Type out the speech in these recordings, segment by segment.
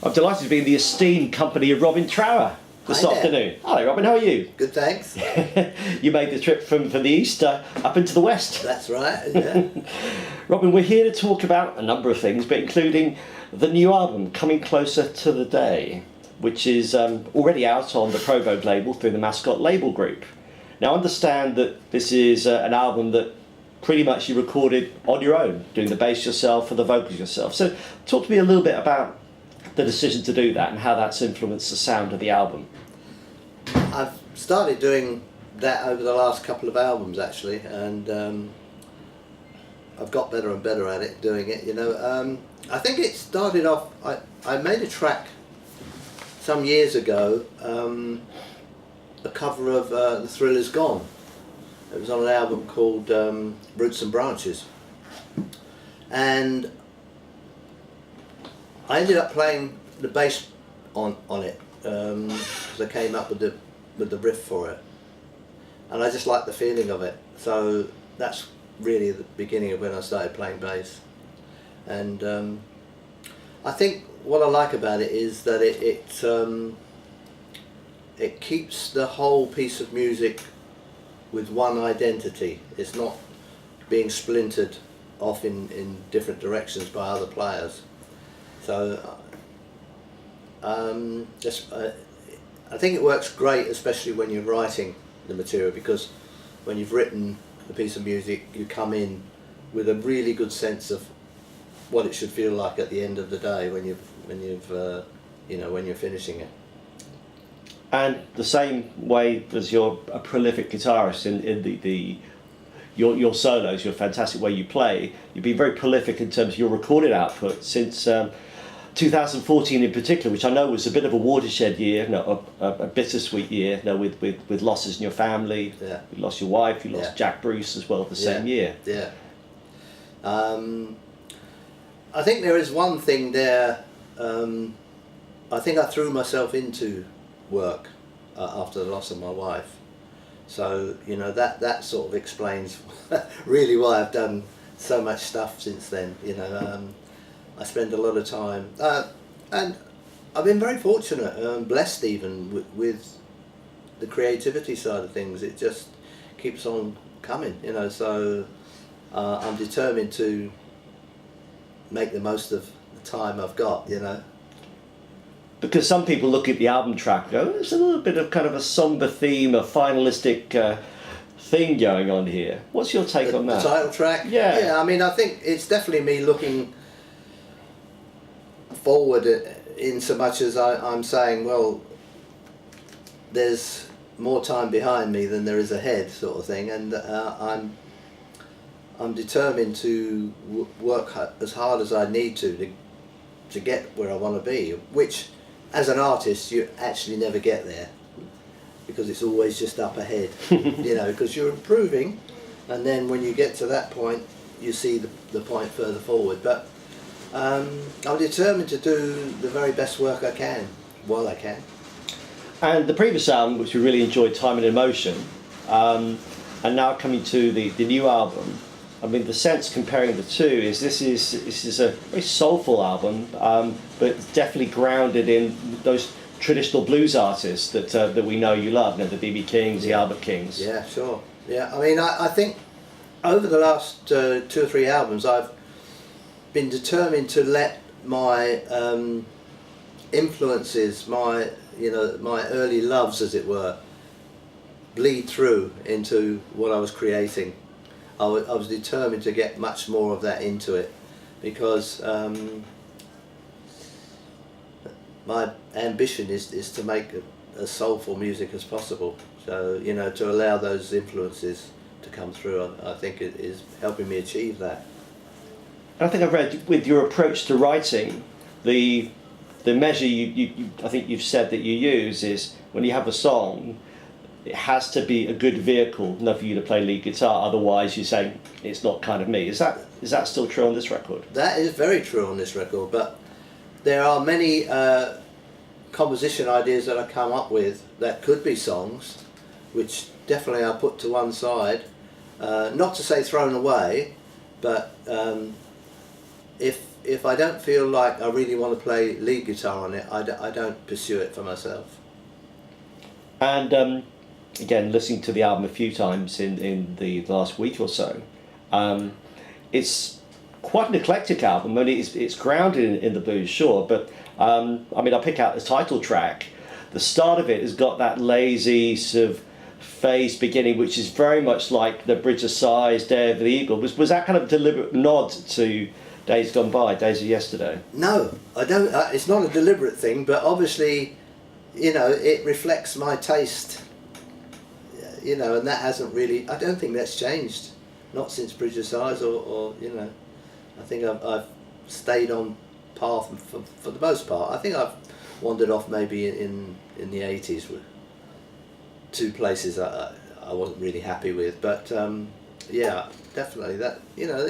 I'm delighted to be in the esteemed company of Robin Trower this afternoon. Hello Robin, how are you? Good, thanks. You made the trip from the east up into the west. That's right, yeah. Robin, we're here to talk about a number of things, but including the new album, Coming Closer to the Day, which is already out on the Provogue label through the Mascot Label Group. Now I understand that this is an album that pretty much you recorded on your own, doing the bass yourself and the vocals yourself. So talk to me a little bit about the decision to do that and how that's influenced the sound of the album. I've started doing that over the last couple of albums actually, and I've got better and better at it, doing it, you know. I think it started off, I made a track some years ago, a cover of The Thrill Is Gone. It was on an album called Roots and Branches, and I ended up playing the bass on it because I came up with the riff for it, and I just liked the feeling of it. So that's really the beginning of when I started playing bass. And I think what I like about it is that it keeps the whole piece of music with one identity. It's not being splintered off in different directions by other players. So I think it works great, especially when you're writing the material, because when you've written a piece of music, you come in with a really good sense of what it should feel like at the end of the day when you're finishing it. And the same way as you're a prolific guitarist in your solos, your fantastic way you play, you've been very prolific in terms of your recorded output since 2014 in particular, which I know was a bit of a watershed year, a bittersweet year, with losses in your family. Yeah. You lost your wife, you lost Jack Bruce as well the same year. Yeah. I think there is one thing there. I think I threw myself into work after the loss of my wife. So, you know, that sort of explains really why I've done so much stuff since then, you know. I spend a lot of time, and I've been very fortunate, blessed even with the creativity side of things. It just keeps on coming, you know, so I'm determined to make the most of the time I've got, you know. Because some people look at the album track and go, there's a little bit of kind of a somber theme, a finalistic thing going on here. What's your take on that? The title track? Yeah, I mean, I think it's definitely me looking forward in so much as I'm saying, well, there's more time behind me than there is ahead, sort of thing, and I'm determined to work as hard as I need to get where I want to be, which as an artist you actually never get there, because it's always just up ahead, you know, because you're improving, and then when you get to that point you see the point further forward. But I'm determined to do the very best work I can while I can. And the previous album, which we really enjoyed, Time and Emotion, and now coming to the new album, I mean, the sense comparing the two is this is a very soulful album, but definitely grounded in those traditional blues artists that we know you love, you know, the B.B. Kings, the Albert Kings. Yeah, sure. Yeah, I mean, I think over the last 2 or 3 albums, I've been determined to let my influences, my early loves, as it were, bleed through into what I was creating. I was determined to get much more of that into it, because my ambition is to make as soulful music as possible. So, you know, to allow those influences to come through, I think it is helping me achieve that. I think I've read with your approach to writing, the measure you I think you've said that you use is when you have a song, it has to be a good vehicle, not for you to play lead guitar, otherwise you say it's not kind of me. Is that still true on this record? That is very true on this record, but there are many composition ideas that I come up with that could be songs, which definitely I put to one side, not to say thrown away, but if if I don't feel like I really want to play lead guitar on it, I don't pursue it for myself. And again, listening to the album a few times in the last week or so, it's quite an eclectic album. I mean, it's grounded in the blues, sure, but I mean, I pick out the title track. The start of it has got that lazy sort of phase beginning, which is very much like the Bridge of Sighs, Day of the Eagle. Was that kind of deliberate nod to Days Gone By, Days of Yesterday? No, I don't. It's not a deliberate thing, but obviously, you know, it reflects my taste. You know, and that hasn't really. I don't think that's changed, not since Bridge of Sighs, or you know, I think I've stayed on path for the most part. I think I've wandered off maybe in the 80s with two places I wasn't really happy with, but yeah, definitely that, you know,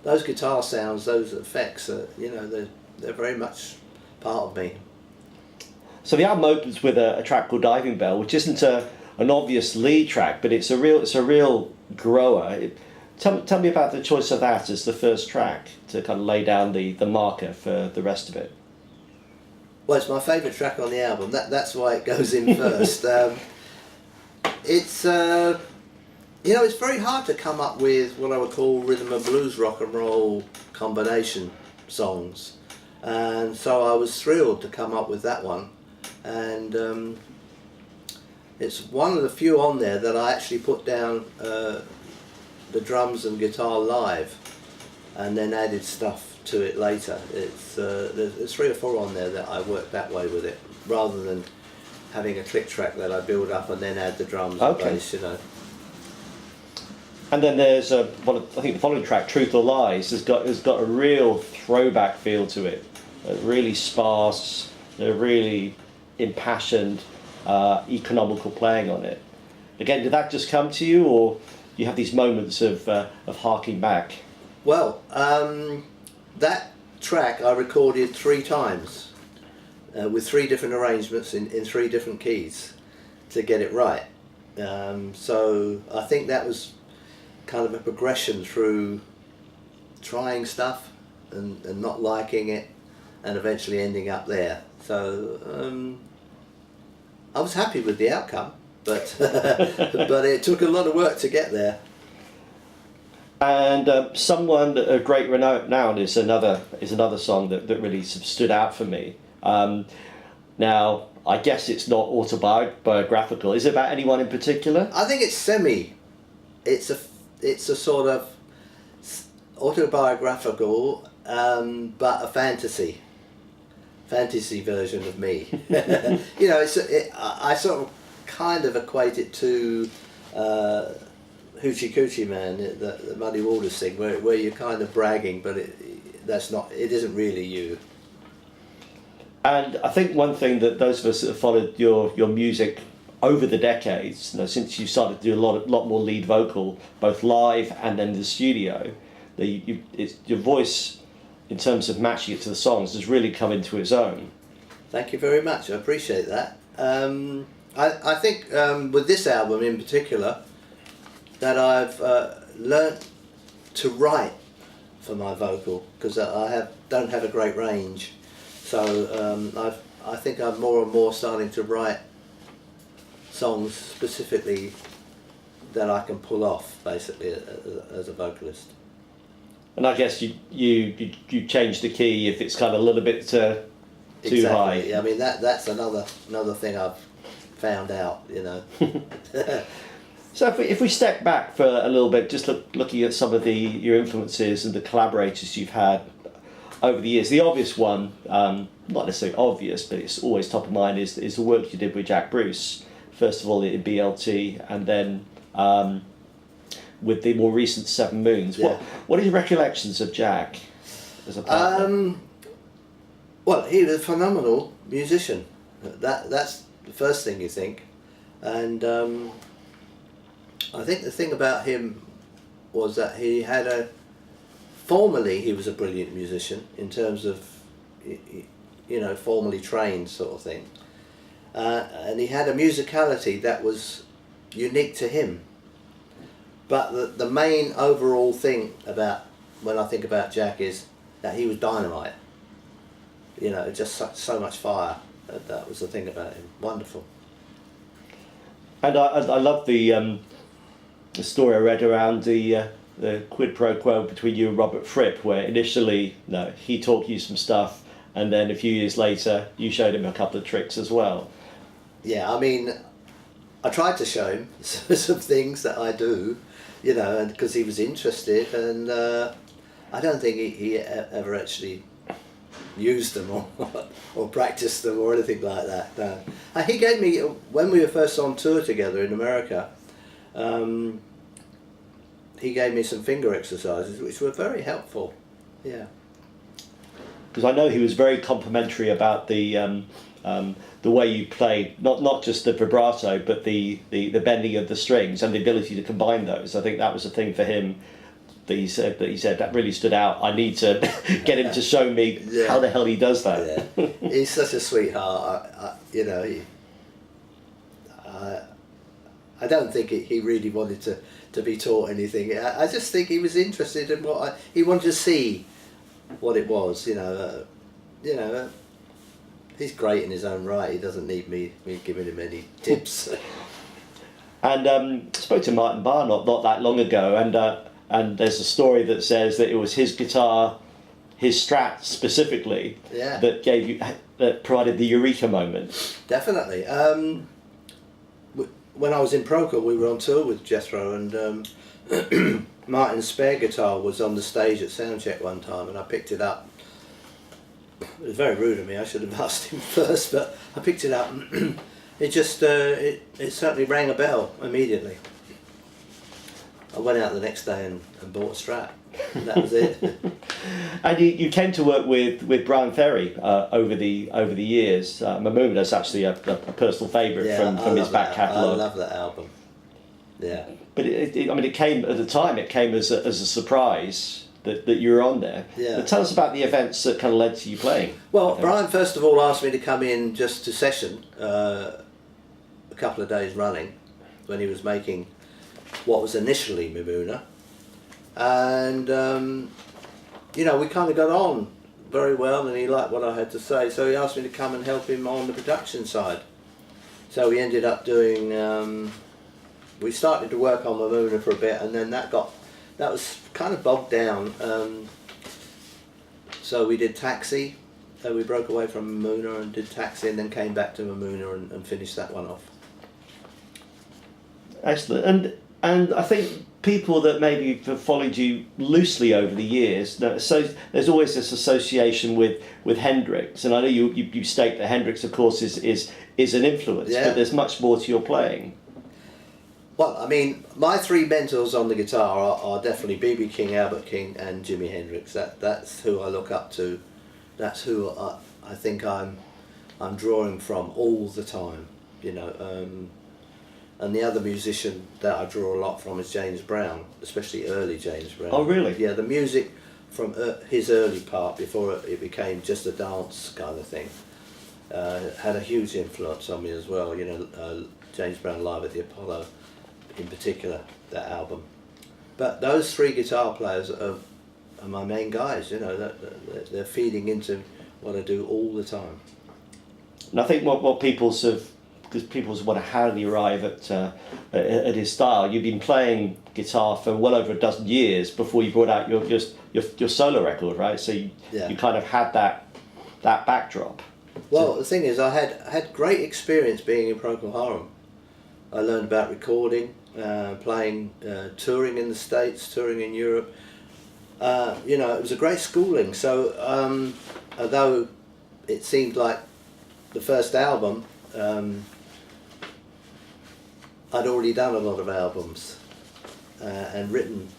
those guitar sounds, those effects, you know, they're very much part of me. So the album opens with a track called Diving Bell, which isn't an obvious lead track, but it's a real grower. Tell me about the choice of that as the first track to kind of lay down the marker for the rest of it. Well, it's my favourite track on the album. That's why it goes in first. It's you know, it's very hard to come up with what I would call rhythm and blues rock and roll combination songs, and so I was thrilled to come up with that one. And it's one of the few on there that I actually put down the drums and guitar live, and then added stuff to it later. It's there's 3 or 4 on there that I worked that way with it, rather than having a click track that I build up and then add the drums and bass, you know. And then there's I think the following track, Truth or Lies, has got a real throwback feel to it. Really sparse, really impassioned, economical playing on it. Again, did that just come to you, or you have these moments of harking back? Well, that track I recorded 3 times with 3 different arrangements in 3 different keys to get it right. So I think that was kind of a progression through trying stuff and not liking it, and eventually ending up there. So I was happy with the outcome, but but it took a lot of work to get there. And Someone of Great Renown is another song that really sort of stood out for me. Now, I guess it's not autobiographical. Is it about anyone in particular? I think it's semi. It's a sort of autobiographical, but a fantasy version of me. You know, I sort of kind of equate it to Hoochie Coochie Man, the Muddy Waters thing, where you're kind of bragging, but it isn't really you. And I think one thing that those of us that have followed your music over the decades, you know, since you started to do a lot more lead vocal, both live and then in the studio, your voice, in terms of matching it to the songs, has really come into its own. Thank you very much. I appreciate that. I think with this album in particular, that I've learnt to write for my vocal, because I don't have a great range. So I think I'm more and more starting to write songs specifically that I can pull off, basically, as a vocalist. And I guess you change the key if it's kind of a little bit too exactly. high. I mean that's another thing I've found out, you know. So if we step back for a little bit, just looking at some of your influences and the collaborators you've had over the years, the obvious one, not necessarily obvious, but it's always top of mind, is the work you did with Jack Bruce. First of all in BLT, and then with the more recent 7 Moons. Yeah. What are your recollections of Jack as a partner? Well, he was a phenomenal musician. That's the first thing you think, and I think the thing about him was that he had formally he was a brilliant musician in terms of, you know, formally trained sort of thing. And he had a musicality that was unique to him. But the main overall thing about, when I think about Jack, is that he was dynamite. You know, just so much fire. That was the thing about him. Wonderful. And I love the story I read around the quid pro quo between you and Robert Fripp, where initially he taught you some stuff, and then a few years later you showed him a couple of tricks as well. Yeah, I mean, I tried to show him some things that I do, you know, and because he was interested, and I don't think he ever actually used them or practiced them or anything like that. No. He gave me, when we were first on tour together in America, he gave me some finger exercises which were very helpful. Yeah. Because I know he was very complimentary about the way you played, not just the vibrato, but the bending of the strings and the ability to combine those. I think that was a thing for him that he said that really stood out. I need to get him to show me how the hell he does that. Yeah. He's such a sweetheart. You know, I don't think he really wanted to be taught anything. I just think he was interested in he wanted to see what it was. You know, he's great in his own right. He doesn't need me giving him any tips. And spoke to Martin Barre not that long ago, and there's a story that says that it was his guitar, his Strat specifically, that provided the eureka moment. Definitely. When I was in Procol, we were on tour with Jethro, and Martin's spare guitar was on the stage at soundcheck one time, and I picked it up. It was very rude of me. I should have asked him first, but I picked it up. And it just it certainly rang a bell immediately. I went out the next day and bought a Strat. And that was it. And you came to work with Brian Ferry over the years. Mamuna is actually a personal favourite from his back catalogue. I love that album. Yeah. But it came at the time. It came as a surprise that you were on there. Yeah. But tell us about the events that kind of led to you playing. Well, Brian first of all asked me to come in just to session a couple of days running when he was making what was initially Mamuna. And you know, we kind of got on very well, and he liked what I had to say, so he asked me to come and help him on the production side. So we ended up doing we started to work on Mamuna for a bit, and then that was kind of bogged down, so we did Taxi. We broke away from Mamuna and did Taxi, and then came back to Mamuna and finished that one off. Excellent. And I think people that maybe have followed you loosely over the years, so there's always this association with Hendrix, and I know you state that Hendrix, of course, is an influence, but there's much more to your playing. Well, I mean, my three mentors on the guitar are definitely B.B. King, Albert King, and Jimi Hendrix. That's who I look up to. That's who I think I'm drawing from all the time, you know. And the other musician that I draw a lot from is James Brown, especially early James Brown. Oh, really? Yeah, the music from his early part, before it became just a dance kind of thing, had a huge influence on me as well. You know, James Brown Live at the Apollo, in particular, that album. But those three guitar players are my main guys. You know, they're feeding into what I do all the time. And I think what people sort of, because people want to how do you arrive at his style. You've been playing guitar for well over a dozen years before you brought out your solo record, right? So you kind of had that backdrop. Well, the thing is, I had great experience being in Procol Harum. I learned about recording, playing, touring in the States, touring in Europe. You know, it was a great schooling. So although it seemed like the first album, I'd already done a lot of albums and written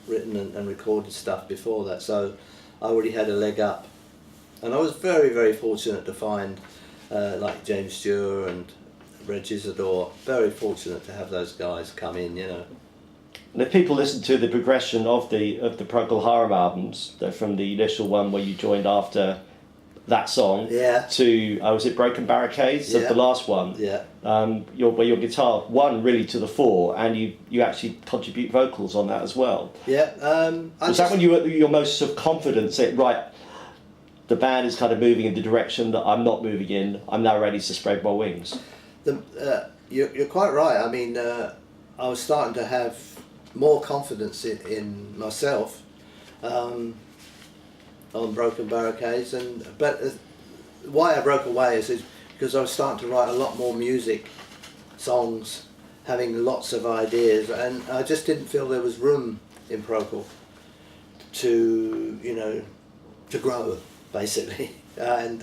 and recorded stuff before that, so I already had a leg up. And I was very, very fortunate to find like James Stewart and Red Isidore, very fortunate to have those guys come in, you know. And if people listen to the progression of the Procol Harum albums, from the initial one where you joined after that song Yeah. to was it Broken Barricades, Yeah. the last one? Yeah. Where your guitar won really to the fore, and you actually contribute vocals on that as well. Yeah. Was that when you were at your most sort of confident, say, right, the band is kind of moving in the direction that I'm not moving in, I'm now ready to spread my wings? You're quite right. I mean, I was starting to have more confidence in myself on Broken Barricades, but why I broke away is because I was starting to write a lot more music, songs, having lots of ideas, and I just didn't feel there was room in Procol to grow, basically. And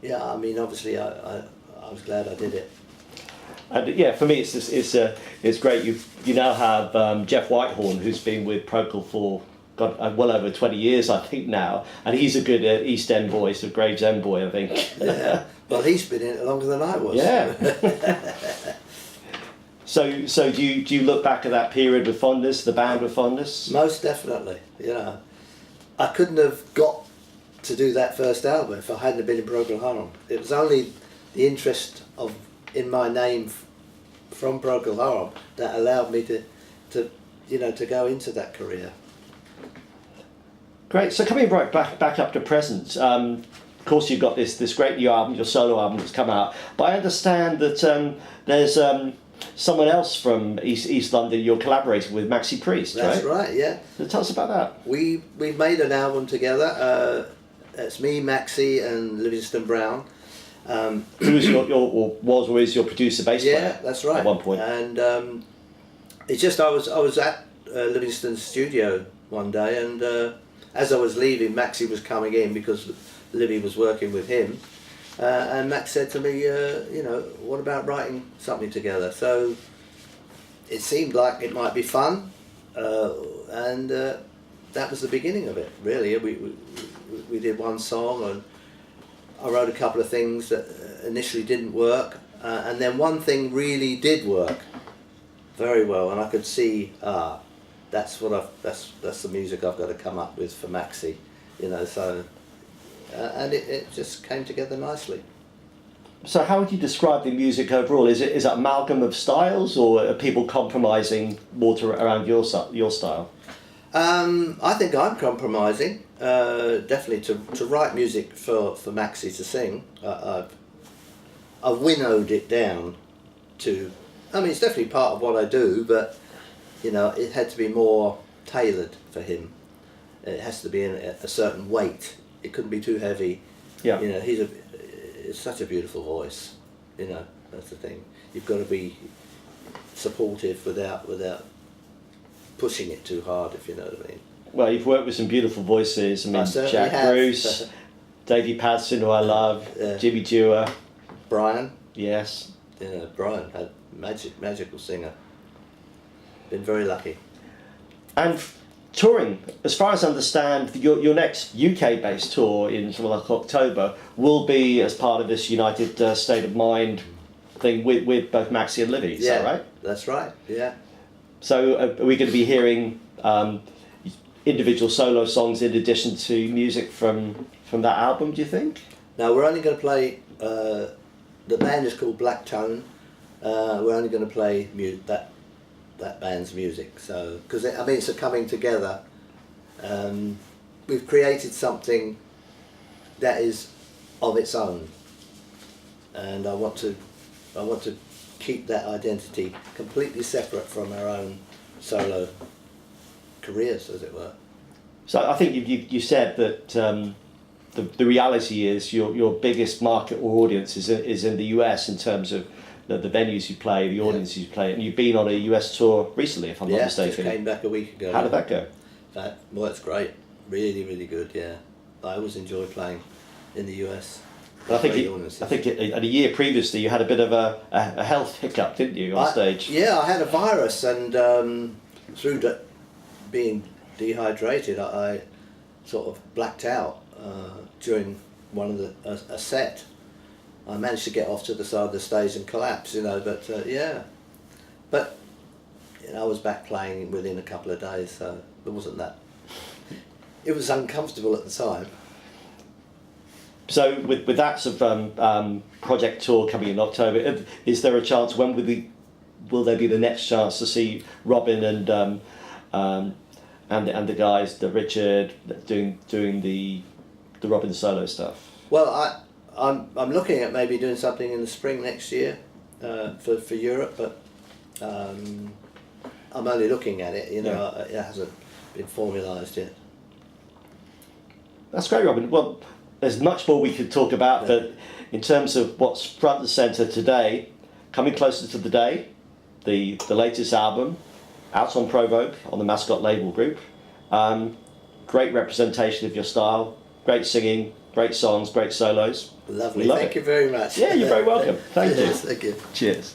yeah, I mean, obviously I was glad I did it. And yeah, for me it's great. You now have Jeff Whitehorn, who's been with Procol for well over 20 years, I think now, and he's a good East End boy, so Gravesend boy, I think. Yeah, well, he's been in it longer than I was. Yeah. So do you look back at that period with fondness, the band with fondness? Most definitely. I couldn't have got to do that first album if I hadn't have been in Procol Harum. It was only the interest in my name from Procol Harum that allowed me to go into that career. Great. So coming right back up to present, of course you've got this great new album, your solo album that's come out. But I understand that there's someone else from East London you're collaborating with, Maxi Priest, right? That's right. Yeah. So tell us about that. We made an album together. It's me, Maxi, and Livingstone Brown. Who was was or is your producer bass player? Yeah, that's right. At one point. And it's just I was at Livingstone's studio one day, and as I was leaving, Maxi was coming in because Livy was working with him, and Max said to me, what about writing something together? So it seemed like it might be fun, and that was the beginning of it. Really, we did one song, and I wrote a couple of things that initially didn't work, and then one thing really did work very well, and I could see that's the music I've got to come up with for Maxi, So and it just came together nicely. So how would you describe the music overall? Is it an amalgam of styles, or are people compromising more around your style? I think I'm compromising, definitely to write music for Maxi to sing. I've winnowed it down to, it's definitely part of what I do, but it had to be more tailored for him. It has to be in a certain weight. It couldn't be too heavy. Yeah. It's such a beautiful voice. That's the thing. You've got to be supportive without pushing it too hard, if you know what I mean. Well, you've worked with some beautiful voices. I certainly Jack have. Bruce, Davey Padson, who I love, Jimmy Dewar. Brian. Yes. Brian had magical singer. Been very lucky. And touring, as far as I understand, your next UK-based tour in sort of like October will be as part of this United State of Mind thing with both Maxi and Livy. Is that right? That's right. Yeah. So are we going to be hearing individual solo songs in addition to music from that album, do you think? No, we're only going to play, the band is called Black Tone. We're only going to play that band's music. So, because it's a coming together. We've created something that is of its own, and I want to keep that identity completely separate from our own solo careers, as it were. So I think you said that the reality is your biggest market or audience is in the US in terms of the venues you play, the audiences you play, and you've been on a US tour recently, if I'm not mistaken. Just came back a week ago. How did that go? Well, it's great. Really, really good. Yeah, I always enjoy playing in the US. I think a year previously you had a bit of a health hiccup, didn't you, on stage? Yeah, I had a virus, and through being dehydrated, I sort of blacked out during one of a set. I managed to get off to the side of the stage and collapse, but yeah. But I was back playing within a couple of days, so it wasn't that. It was uncomfortable at the time. So with that sort of project tour coming in October, is there a chance, when will there be the next chance to see Robin and the guys, the Richard, doing the Robin solo stuff? Well, I'm looking at maybe doing something in the spring next year for Europe, but I'm only looking at it. You know, it hasn't been formalised yet. That's great, Robin. Well, there's much more we could talk about, but in terms of what's front and centre today, coming closer to the day, the latest album, out on Provogue, on the Mascot Label Group. Great representation of your style, great singing, great songs, great solos. Lovely, We love thank it. you very much. Yeah, you're very welcome. Thank you. Thank you. Cheers.